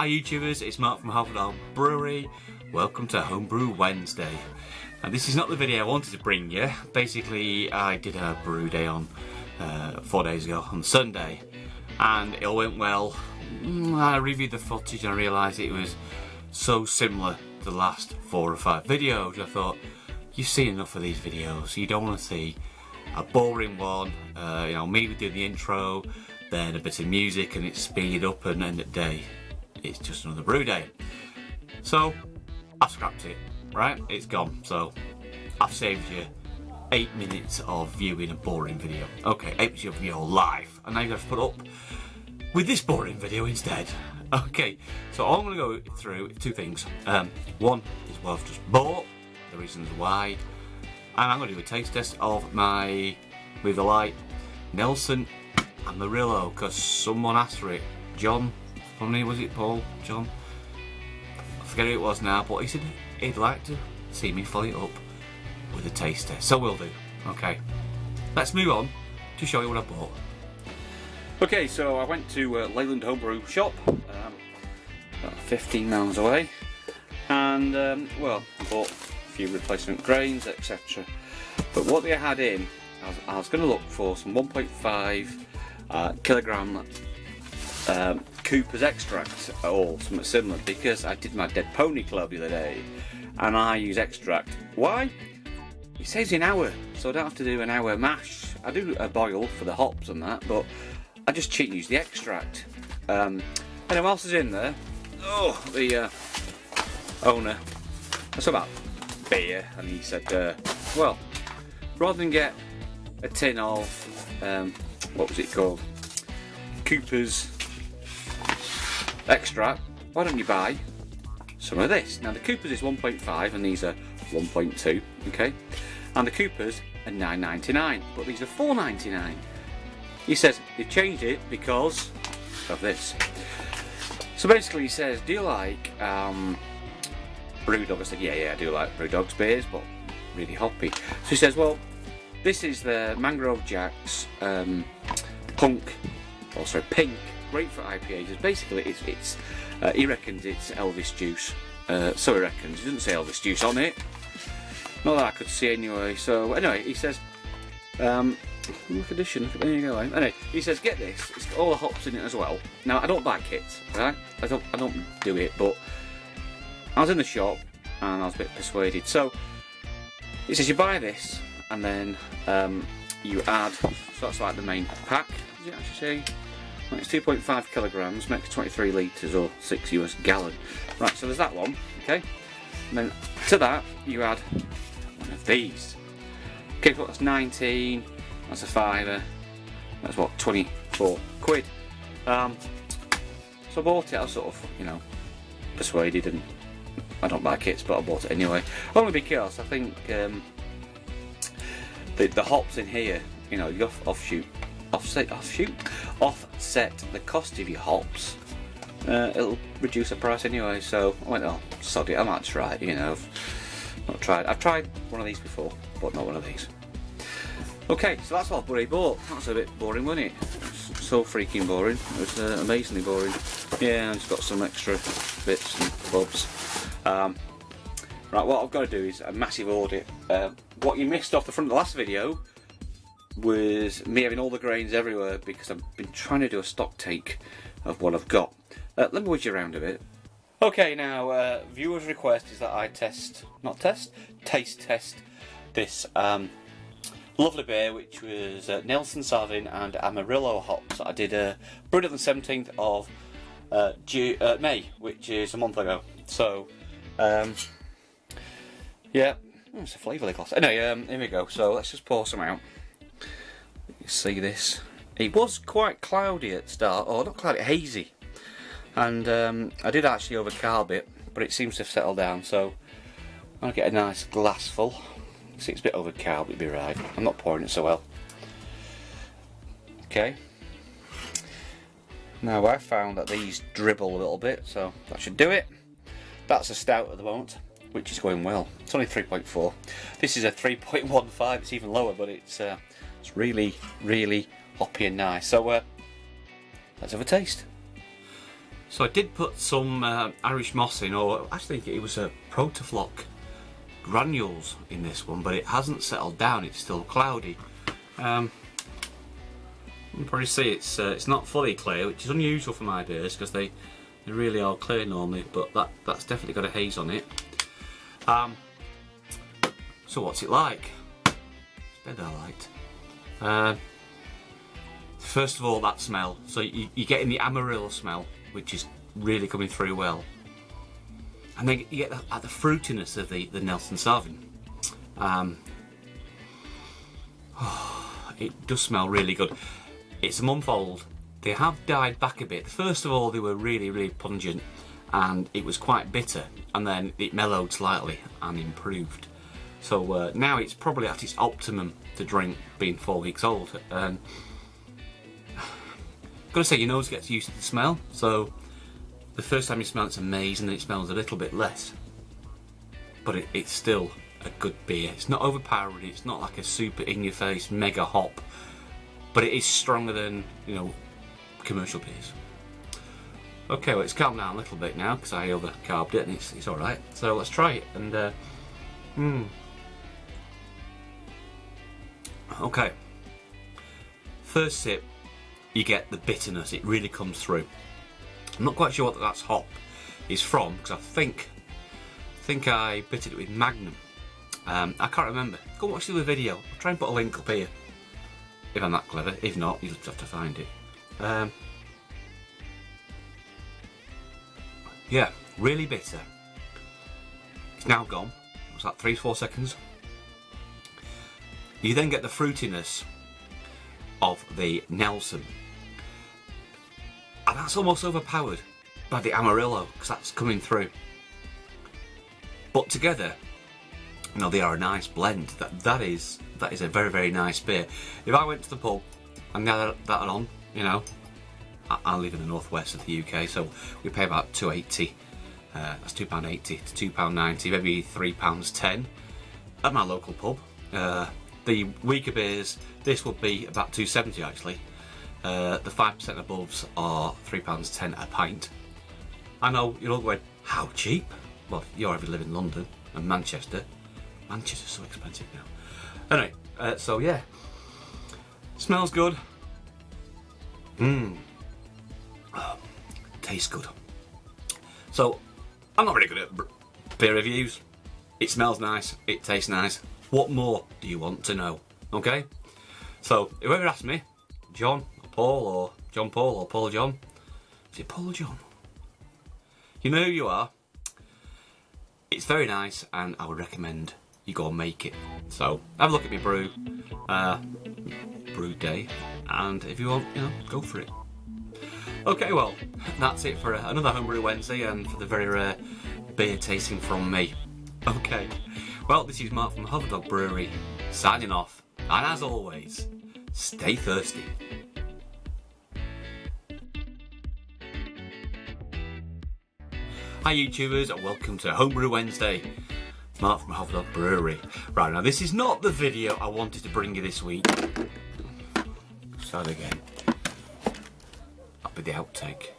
Hi YouTubers, it's Mark from HBW Brewery. Welcome to Homebrew Wednesday. And this is not the video I wanted to bring you. Basically, I did a brew day on 4 days ago on Sunday, and it all went well. I reviewed the footage and I realised it was so similar to the last 4 or 5 videos. I thought, you've seen enough of these videos, you don't want to see a boring one. Me we did the intro, then a bit of music and it's speeded up, and end of the day it's just another brew day. So I've scrapped it, right? It's gone. So I've saved you 8 minutes of viewing a boring video. Okay, 8 minutes of your life, and now you've got to put up with this boring video instead. Okay, so I'm going to go through 2 things. One is what I've just bought, the reasons why, and I'm going to do a taste test of my, with the light, Nelson Amarillo, because someone asked for it. John, funny, was it Paul? John? I forget who it was now, but he said he'd like to see me follow it up with a taste test, so we'll do. Okay, let's move on to show you what I bought. Okay, so I went to Leyland Homebrew shop, about 15 miles away, and well, I bought a few replacement grains, etc. But what they had in, I was going to look for some 1.5 kilogram Cooper's extract or something similar, because I did my Dead Pony Club the other day and I use extract. Why? It says an hour, so I don't have to do an hour mash. I do a boil for the hops and that, but I just cheat and use the extract. And what else is in there? Oh, the owner, that's about beer, and he said, well, rather than get a tin of, what was it called? Cooper's extract, why don't you buy some of this? Now the Cooper's is 1.5 and these are 1.2, okay? And the Cooper's are $9.99, but these are $4.99. He says they've changed it because of this. So basically he says, do you like Brewdog? I said, yeah, I do like Brewdog's beers, but really hoppy. So he says, well, this is the Mangrove Jack's pink grapefruit IPA. Basically, it's he reckons it's Elvis juice. So he reckons. He doesn't say Elvis juice on it. Not that I could see anyway. So anyway, he says, look edition. There you go. Anyway, he says, get this. It's got all the hops in it as well. Now I don't buy kits, right? I don't do it, but I was in the shop and I was a bit persuaded. So he says you buy this and then you add. So that's like the main pack. Does it actually say? It's 2.5 kilograms, makes 23 litres or 6 US gallon. Right, so there's that one, okay? And then to that, you add one of these. Okay, so that's 19, that's a fiver, that's what, 24 quid. So I bought it, I was sort of, persuaded, and I don't buy kits, but I bought it anyway. Only because I think the hops in here, you offset the cost of your hops, it'll reduce the price anyway. So I went, oh, sod it, I might try it, I've tried one of these before, but not one of these. Okay, so that's what I've already bought. That's a bit boring, wasn't it? So freaking boring. It was amazingly boring. Yeah, I just got some extra bits and bobs. Right, what I've got to do is a massive audit. What you missed off the front of the last video was me having all the grains everywhere, because I've been trying to do a stock take of what I've got. Let me whiz you around a bit. Okay, now viewers' request is that I taste test this lovely beer, which was Nelson Sauvin and Amarillo hops. I did brewed on the 17th of May, which is a month ago. So yeah, it's a flavourly glass. Anyway, here we go. So let's just pour some out. You see this? It was quite cloudy at the start, or not cloudy, hazy, and I did actually overcarb it, but it seems to have settled down. So I'll get a nice glass full. See, it's a bit overcarb, it'd be right. I'm not pouring it so well. Okay. Now I found that these dribble a little bit, so that should do it. That's a stout at the moment, which is going well. It's only 3.4. This is a 3.15. It's even lower, but it's really, really hoppy and nice. So let's have a taste. So I did put some Irish moss in, or I think it was a Protoflock granules in this one, but it hasn't settled down, it's still cloudy. You can probably see it's not fully clear, which is unusual for my beers because they really are clear normally, but that's definitely got a haze on it. So what's it like? It's better light. First of all, that smell. So you're getting the Amarillo smell, which is really coming through well. And then you get the fruitiness of the Nelson Sauvin. It does smell really good. It's a month old. They have died back a bit. First of all, they were really pungent and it was quite bitter, and then it mellowed slightly and improved. So now it's probably at its optimum to drink, being 4 weeks old. Gotta say, your nose gets used to the smell, so the first time you smell it's amazing, and it smells a little bit less. But it's still a good beer. It's not overpowering, it's not like a super in-your-face mega hop, but it is stronger than, you know, commercial beers. Okay, well, it's calmed down a little bit now because I over-carbed it and it's alright. So let's try it. And okay, first sip, you get the bitterness. It really comes through. I'm not quite sure what that's hop is from, because I think I bittered it with Magnum. I can't remember. Go watch the other video. I'll try and put a link up here if I'm that clever. If not, you'll just have to find it. Yeah, really bitter. It's now gone. Was that 3-4 seconds? You then get the fruitiness of the Nelson, and that's almost overpowered by the Amarillo because that's coming through. But together, you know, they are a nice blend. That is a very nice beer. If I went to the pub and had that on, you know, I live in the northwest of the UK, so we pay about £2.80. That's £2.80 to £2.90, maybe £3.10 at my local pub. The weaker beers, this would be about £2.70 actually. The 5% aboves are £3.10 a pint. I know you're all going, how cheap? Well, you already live in London and Manchester. Manchester's so expensive now. Anyway, so yeah, smells good. Tastes good. So I'm not very good at beer reviews. It smells nice, it tastes nice. What more do you want to know? Okay? So whoever asks me, John, or Paul, or John Paul, or Paul John, is it Paul or John? You know who you are. It's very nice, and I would recommend you go and make it. So have a look at my brew day, and if you want, you know, go for it. Okay, well, that's it for another Homebrew Wednesday, and for the very rare beer tasting from me. Okay, well, this is Mark from Hoverdog Brewery, signing off, and as always, stay thirsty. Hi YouTubers, and welcome to Homebrew Wednesday. Mark from Hoverdog Brewery. Right, now this is not the video I wanted to bring you this week. Start again. That'll be the outtake.